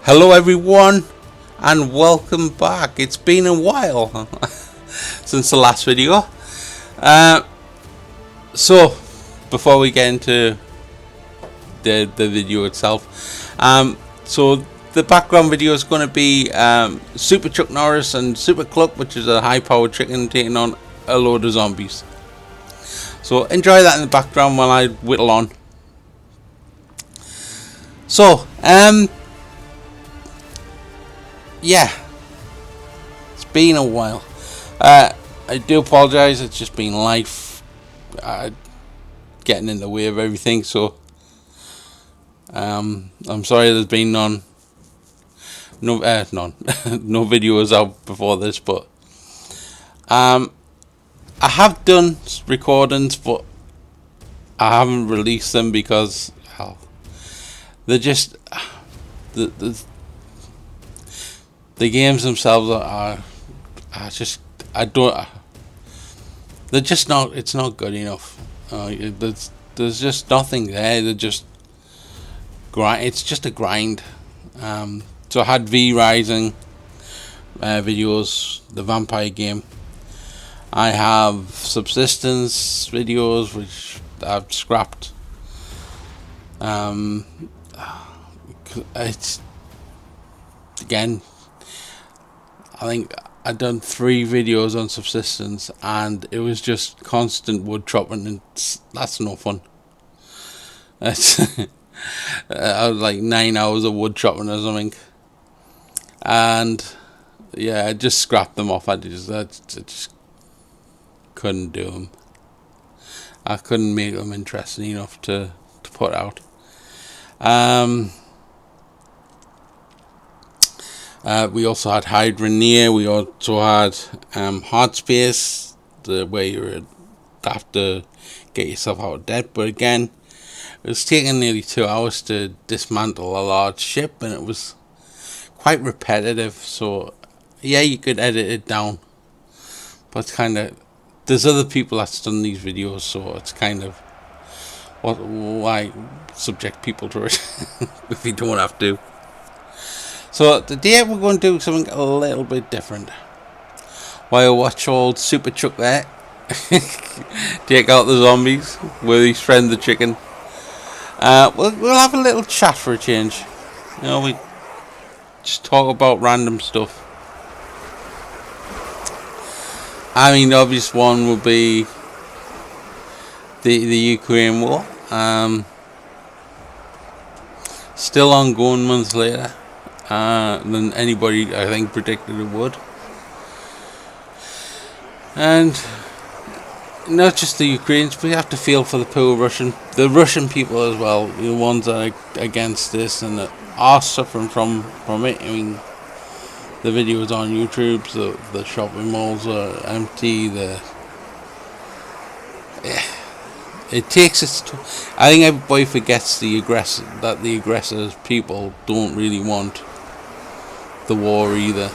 Hello everyone and welcome back. It's been a while since the last video. So before we get into the video itself, so the background video is going to be Super Chuck Norris and Super Cluck, which is a high powered chicken taking on a load of zombies. So enjoy that in the background while I whittle on. So yeah, it's been a while. I do apologise. It's just been life getting in the way of everything. So I'm sorry there's been no videos out before this, but I have done recordings, but I haven't released them because they're just the games themselves are just, they're just not, it's not good enough. There's just nothing there. They're just it's just a grind. So I had V Rising videos, the vampire game. I have subsistence videos which I've scrapped. It's again, I think I'd done 3 videos on subsistence and it was just constant wood chopping, and that's no fun. That's I was like 9 hours of wood chopping or something, and yeah, I just scrapped them off. I just couldn't do them. I couldn't make them interesting enough to put out. We also had Hydra Near. We also had Hard Space, where you would have to get yourself out of debt. But again, it was taking nearly 2 hours to dismantle a large ship, and it was quite repetitive. So yeah, you could edit it down, but it's kind of, there's other people that's done these videos, so it's kind of, why subject people to it if you don't have to. So today we're going to do something a little bit different. While I watch old Super Chuck there take out the zombies with his friend the chicken, we'll have a little chat for a change. You know, we just talk about random stuff. I mean, the obvious one would be the Ukraine war. Still ongoing months later than anybody, I think, predicted it would. And not just the Ukrainians, but you have to feel for the poor the Russian people as well, the ones that are against this and that are suffering from it. I mean, the videos on YouTube, the shopping malls are empty. It takes its I think everybody forgets the aggressors people don't really want the war either.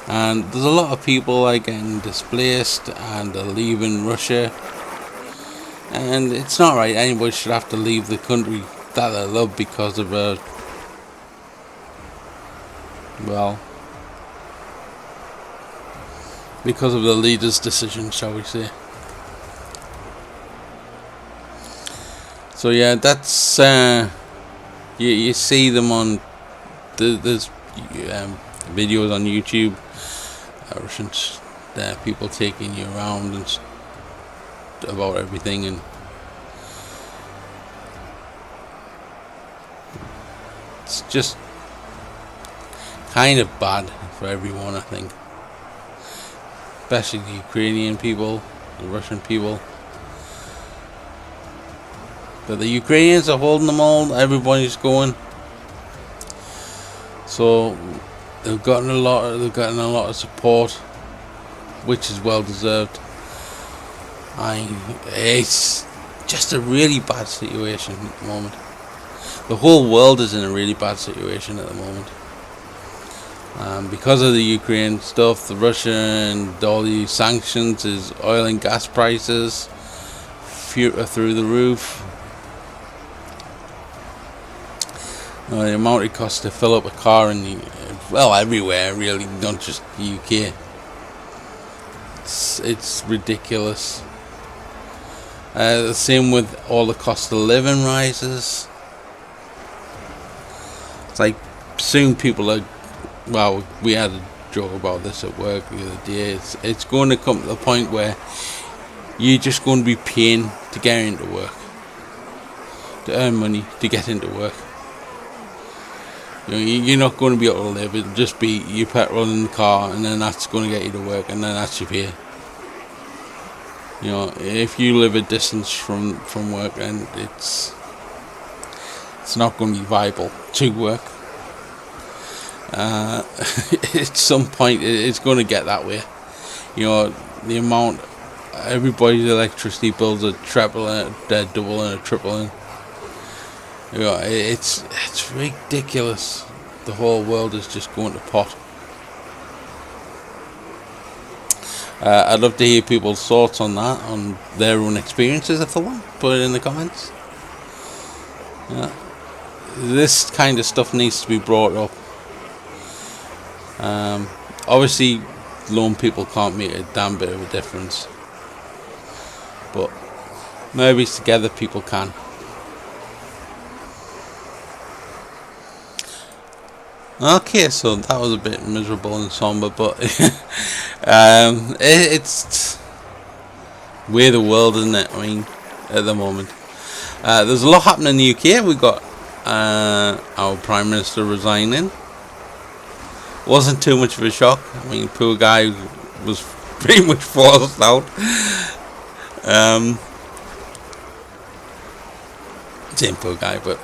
And there's a lot of people are getting displaced and are leaving Russia, and it's not right. Anybody should have to leave the country that they love because of because of the leader's decision, shall we say. So yeah, that's you see them on there's videos on YouTube, Russian people taking you around and about everything, and it's just kind of bad for everyone, I think, especially the Ukrainian people, the Russian people. But the Ukrainians are holding them all. Everybody's going. So they've gotten a lot of support, which is well deserved. It's just a really bad situation at the moment. The whole world is in a really bad situation at the moment. Because of the Ukraine stuff, the Russian, all the sanctions, is oil and gas prices through the roof. The amount it costs to fill up a car in well, everywhere really, not just the UK. It's ridiculous. The same with all the cost of living rises. It's like soon people are. Well, we had a joke about this at work the other day. It's going to come to the point where you're just going to be paying to get into work, to earn money to get into work. You're not going to be able to live. It'll just be your petrol in the car, and then that's going to get you to work, and then that's your pay. If you live a distance from work, then it's not going to be viable to work. At some point, it's going to get that way. The amount everybody's electricity bills are tripling, they're doubling, and tripling. It's ridiculous. The whole world is just going to pot. I'd love to hear people's thoughts on that, on their own experiences if they want. Put it in the comments. This kind of stuff needs to be brought up. Obviously, lone people can't make a damn bit of a difference, but maybe together people can. Okay, so that was a bit miserable and somber, but it's way the world, isn't it? I mean, at the moment, there's a lot happening in the UK. We got our Prime Minister resigning. Wasn't too much of a shock. I mean, poor guy was pretty much forced out. Same poor guy, but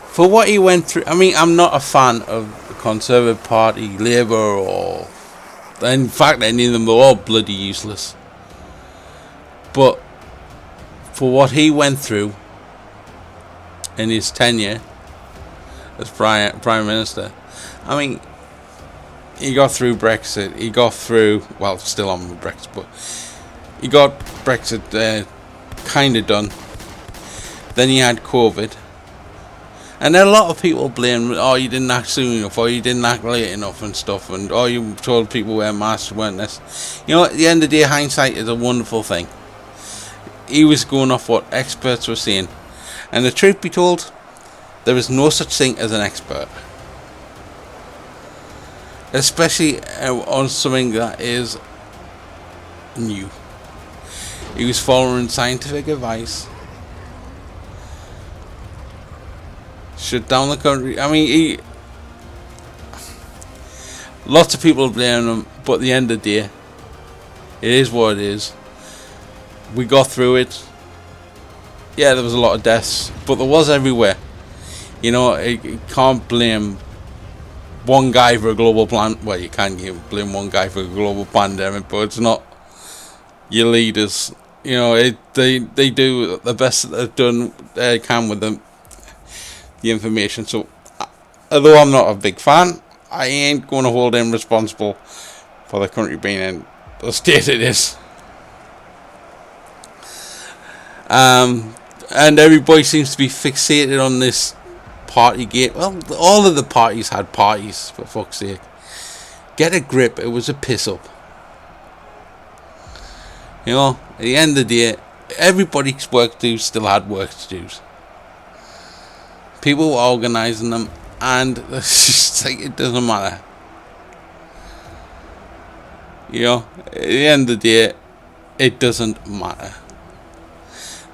for what he went through, I mean, I'm not a fan of the Conservative Party, Labour, or in fact any of them. They're all bloody useless. But for what he went through in his tenure as Prime Minister, I mean, he got through Brexit. He got through, well, still on with Brexit, but he got Brexit kind of done. Then he had COVID. And then a lot of people blame, you didn't act soon enough, or you didn't act late enough and stuff, and you told people wear masks, weren't this. At the end of the day, hindsight is a wonderful thing. He was going off what experts were saying. And the truth be told, there is no such thing as an expert. Especially on something that is new. He was following scientific advice. Shut down the country. I mean, lots of people blame him, but at the end of the day, it is what it is. We got through it. Yeah, there was a lot of deaths, but there was everywhere. You can't blame one guy for a global plan. Well, you can blame one guy for a global pandemic, but it's not your leaders. They do the best that they've done they can with the information. So, although I'm not a big fan, I ain't going to hold him responsible for the country being in the state it is. And everybody seems to be fixated on this party gate. Well, all of the parties had parties, for fuck's sake. Get a grip. It was a piss up. At the end of the day, everybody's work to do still had work to do. People were organising them, and it's just like, it doesn't matter. At the end of the day, it doesn't matter.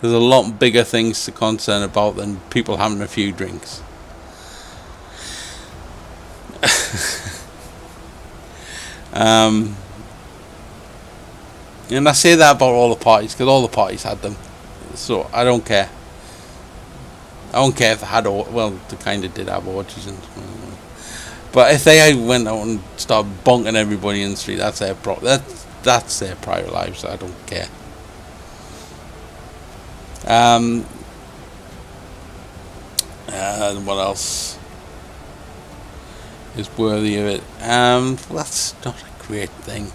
There's a lot bigger things to concern about than people having a few drinks. And I say that about all the parties, because all the parties had them. So I don't care. I don't care if they had, well, they kind of did have orgies, but if they went out and started bonking everybody in the street, that's their that's their private lives. I don't care. What else is worthy of it? That's not a great thing.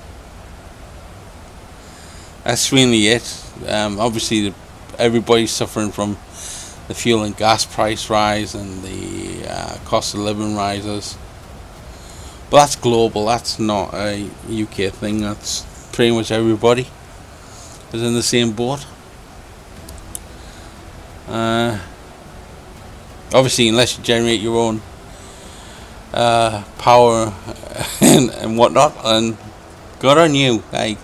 That's really it. Obviously, everybody's suffering from the fuel and gas price rise and the cost of living rises. But that's global, that's not a UK thing, that's pretty much everybody is in the same boat. Obviously, unless you generate your own power and whatnot, and good on you. Like,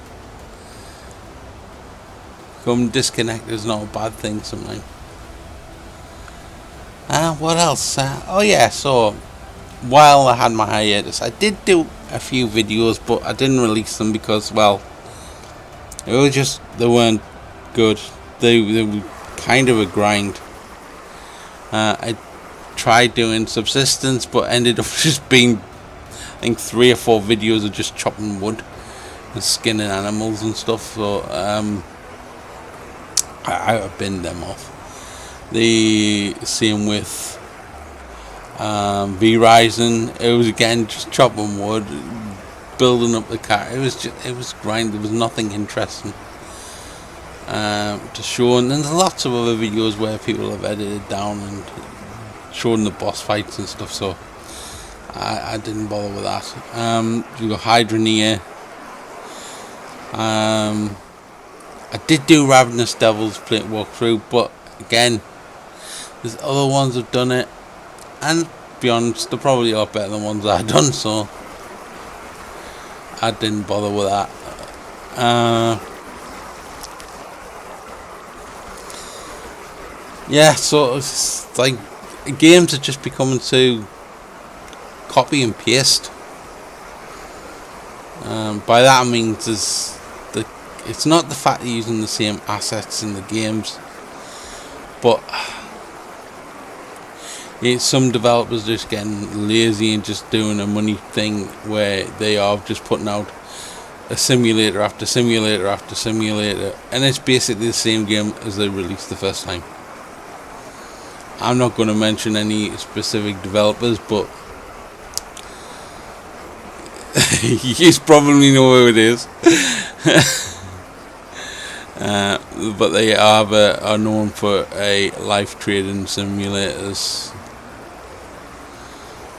become disconnected is not a bad thing sometimes. What else? Oh yeah, so while I had my hiatus, I did do a few videos, but I didn't release them because, well, they weren't good. They were kind of a grind. I tried doing subsistence, but ended up just being, I think, 3 or 4 videos of just chopping wood and skinning animals and stuff. So I binned them off. The same with V-Rising. It was again just chopping wood, building up the car. It was grind. There was nothing interesting to show. And there's lots of other videos where people have edited down and showing the boss fights and stuff. So I didn't bother with that. You got Hydroneer. I did do Ravenous Devils walkthrough, but again, there's other ones that have done it, and to be honest, they're probably a lot better than ones I've done, so I didn't bother with that. Yeah, so it's like games are just becoming too copy and paste. By that I mean it's not the fact that you're using the same assets in the games, but some developers just getting lazy and just doing a money thing where they are just putting out a simulator after simulator after simulator, and it's basically the same game as they released the first time. I'm not going to mention any specific developers, but you probably know who it is. But they are known for life trading simulators,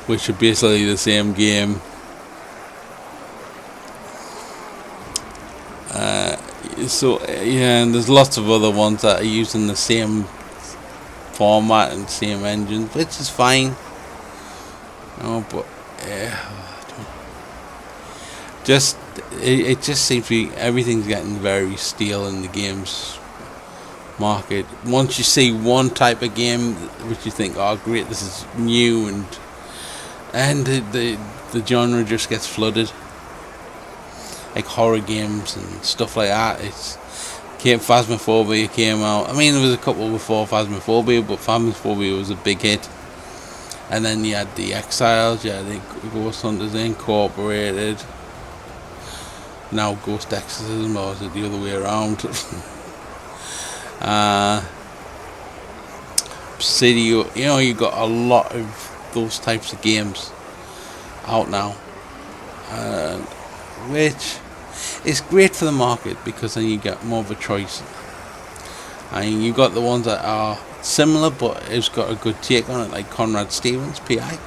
which are basically the same game. And there's lots of other ones that are using the same format and same engine, which is fine. But it just seems to be everything's getting very stale in the games market. Once you see one type of game which you think, oh great, this is new, and the genre just gets flooded, like horror games and stuff like that. Phasmophobia came out. I mean, there was a couple before Phasmophobia, but Phasmophobia was a big hit. And then you had the Exiles, you had the Ghost Hunters Incorporated. Now Ghost Exorcism, or is it the other way around? City, you got a lot of those types of games out now, which is great for the market because then you get more of a choice. I mean, you got the ones that are similar, but it's got a good take on it, like Conrad Stevens PI.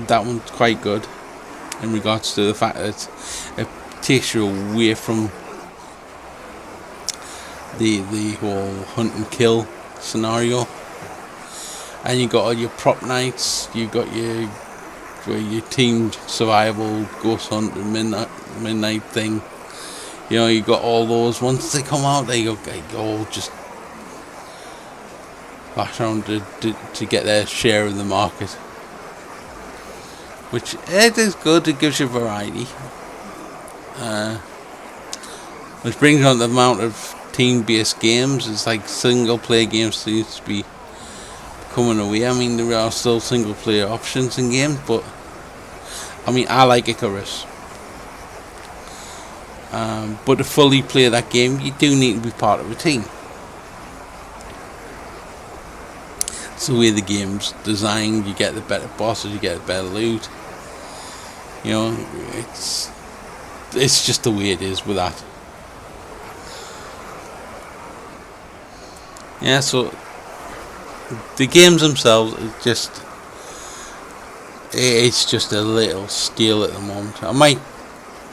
That one's quite good in regards to the fact that it takes you away from the whole hunt and kill scenario, and you got all your prop nights, you got your teamed survival ghost hunt and midnight thing. You got all those. Once they come out, they go just bash around to get their share of the market, which it is good. It gives you variety, which brings on the amount of team-based games. It's like single-player games seems to be coming away. I mean, there are still single-player options in games, but I mean, I like Icarus. But to fully play that game, you do need to be part of a team. It's the way the game's designed. You get the better bosses, you get the better loot. It's just the way it is with that. Yeah, so the games themselves it's just a little stale at the moment. I might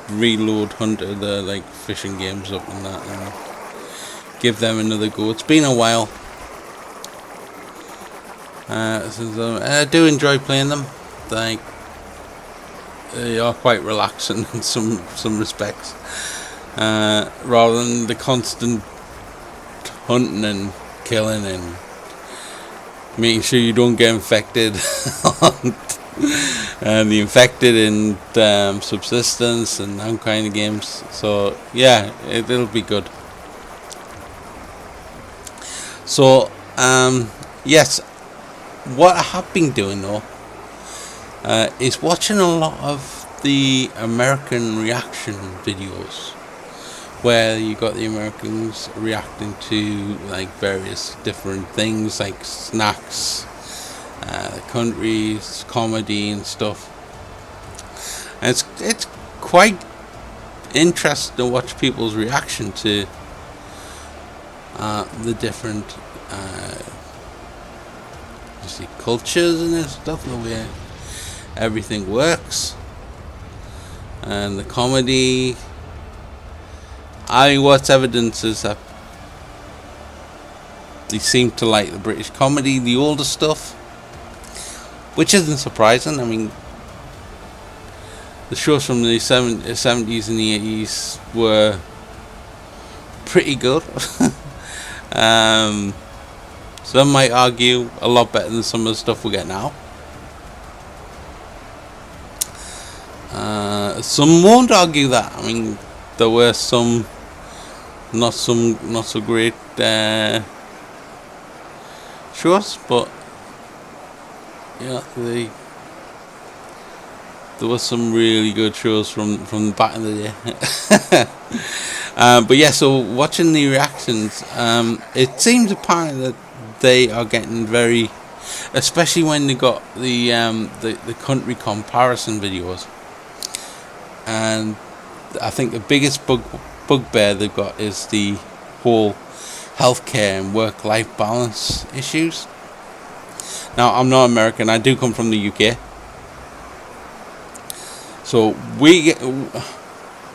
reload Hunter, the like fishing games up and that, and give them another go. It's been a while. I do enjoy playing them. Like, they are quite relaxing in some respects, rather than the constant hunting and killing and making sure you don't get infected. And the infected and subsistence and that kind of games. So yeah, it'll be good. So yes, what I have been doing though is watching a lot of the American reaction videos, where you got the Americans reacting to like various different things like snacks, the countries, comedy and stuff. And it's quite interesting to watch people's reaction to the different you see cultures and stuff, the way everything works, and the comedy. I mean, what's evidence is that they seem to like the British comedy, the older stuff, which isn't surprising. I mean, the shows from the 70s and the 80s were pretty good. Some might argue a lot better than some of the stuff we get now. Some won't argue that. I mean, there were some not so great shows, but yeah, there was some really good shows from back in the day. But yeah, so watching the reactions, it seems apparent that they are getting very, especially when they got the country comparison videos, and I think the biggest bugbear they've got is the whole healthcare and work-life balance issues. Now, I'm not American. I do come from the UK. So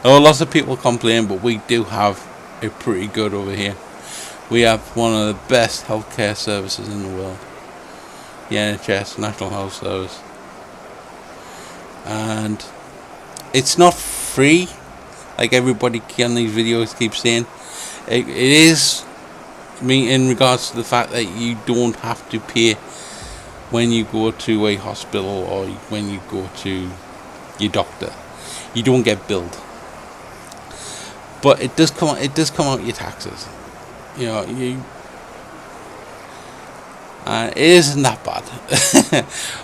lots of people complain, but we do have it pretty good over here. We have one of the best healthcare services in the world. The NHS, National Health Service. And it's not free, like everybody on these videos keeps saying. It is, I mean, in regards to the fact that you don't have to pay when you go to a hospital or when you go to your doctor. You don't get billed, but it does come out your taxes. You know, it isn't that bad.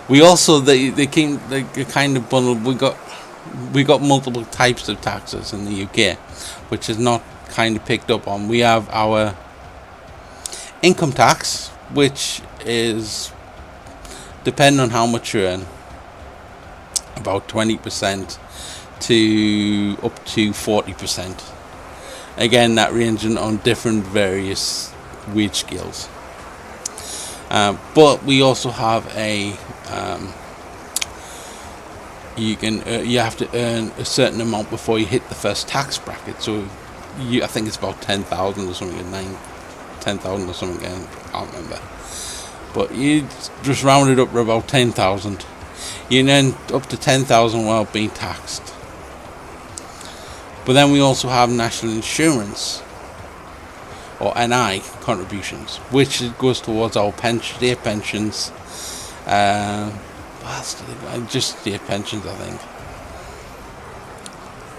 We also they kind of bundled. We got multiple types of taxes in the UK, which is not kind of picked up on. We have our income tax, which is, depending on how much you earn, about 20% to up to 40%. Again, that ranging on different various wage scales. But we also have a you have to earn a certain amount before you hit the first tax bracket. So I think it's about 10,000 or something, 10,000 or something. I can't remember. But you just round it up to about 10,000. You earn up to 10,000 while being taxed. But then we also have national insurance, or NI contributions, which goes towards our state pensions. Just state pensions, I think.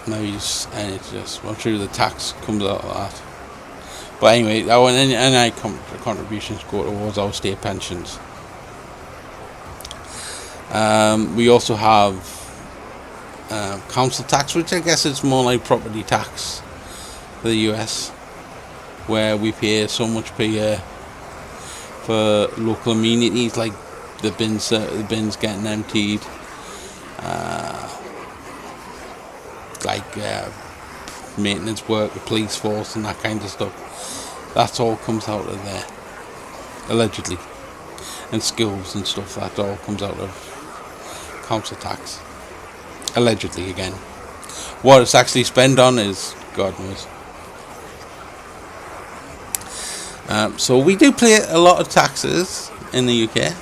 Maybe NHS. I'm sure the tax comes out of that. But anyway, our NI contributions go towards our state pensions. We also have council tax, which I guess is more like property tax for the US, where we pay so much per year for local amenities like the bins getting emptied, maintenance work, the police force and that kind of stuff. That's all comes out of there. allegedly, and schools and stuff. That all comes out of council tax, allegedly. Again, what it's actually spent on is God knows. So we do pay a lot of taxes in the UK.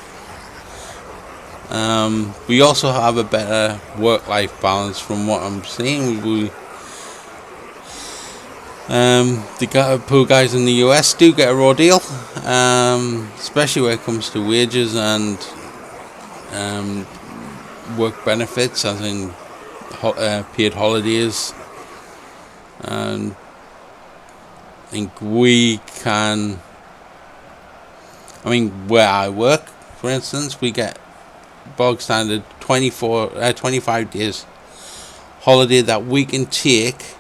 We also have a better work-life balance from what I'm seeing. The poor guys in the US do get a raw deal, especially when it comes to wages and work benefits, as in paid holidays. And I think we can. I mean, where I work, for instance, we get bog standard 25 days holiday that we can take,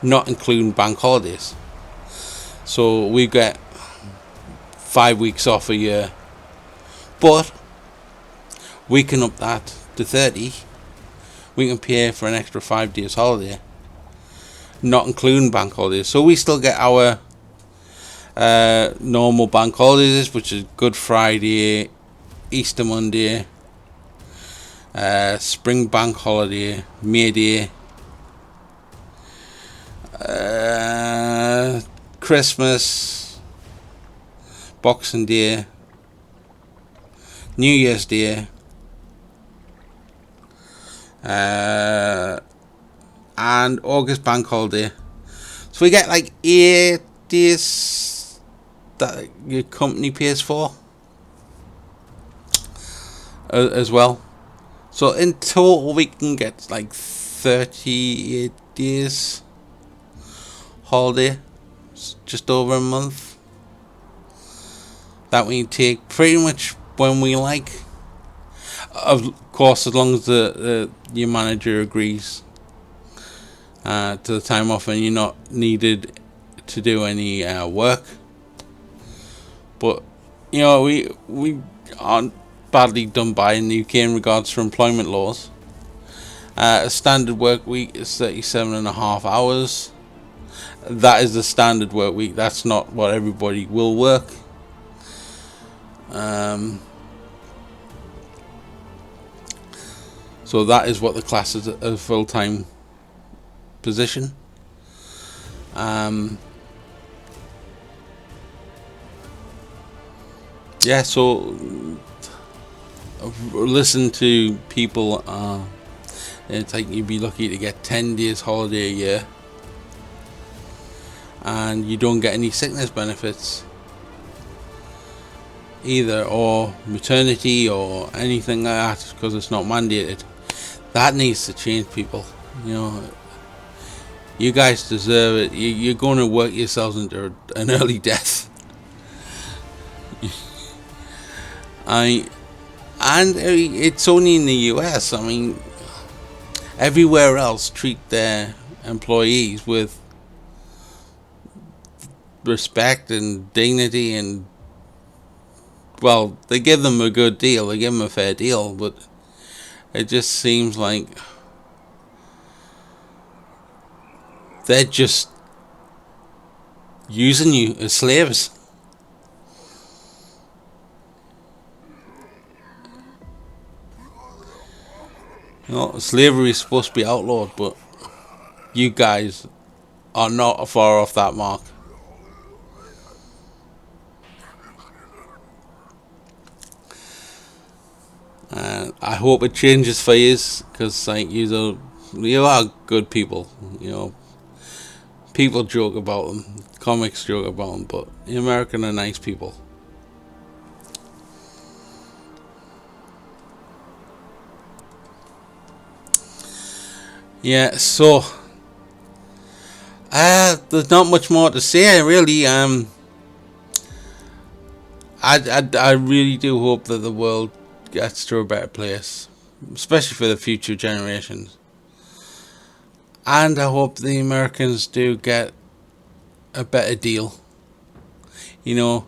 not including bank holidays. So we get 5 weeks off a year, but we can up that to 30. We can pay for an extra 5 days holiday, not including bank holidays. So we still get our normal bank holidays, which is Good Friday, Easter Monday, Spring Bank Holiday, May Day, Christmas, Boxing Day, New Year's Day, and August Bank Holiday. So we get like 8 days that your company pays for as well. So in total we can get like 38 days holiday, just over a month, that we take pretty much when we like. Of course, as long as your manager agrees to the time off and you're not needed to do any work. But you know, we aren't badly done by in the UK in regards to employment laws. A standard work week is 37.5 hours. That is the standard work week. That's not what everybody will work. So that is what the class is a full-time position. Yeah, so listen to people. It's like you'd be lucky to get 10 days holiday a year, and you don't get any sickness benefits either, or maternity or anything like that, because it's not mandated. That needs to change, people. You know, you guys deserve it. You're going to work yourselves into an early death. And it's only in the US. I mean, everywhere else treat their employees with respect and dignity, and well, they give them a good deal, they give them a fair deal, but it just seems like they're just using you as slaves. You know, slavery is supposed to be outlawed, but you guys are not far off that mark. And I hope it changes for you, because like you are good people. You know, people joke about them, comics joke about them, but the American are nice people. Yeah, so there's not much more to say, really. I really do hope that the world gets to a better place, especially for the future generations. And I hope the Americans do get a better deal. You know,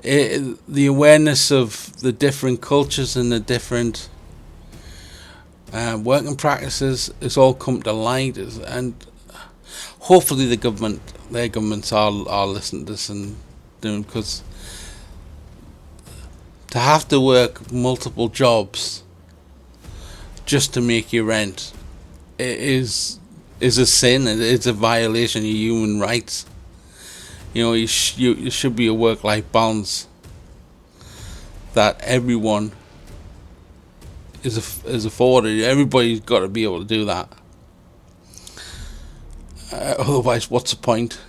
the awareness of the different cultures and the different working practices is all come to light, and hopefully their governments are listening to this and doing, because To have to work multiple jobs just to make your rent is a sin. It's a violation of human rights. You know, you should be a work-life balance that everyone is afforded. Everybody's got to be able to do that. Otherwise, what's the point?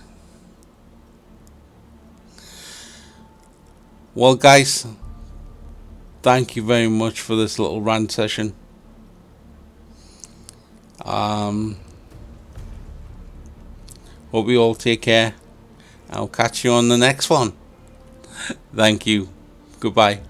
Well, guys, thank you very much for this little rant session. Hope you all take care. I'll catch you on the next one. Thank you. Goodbye.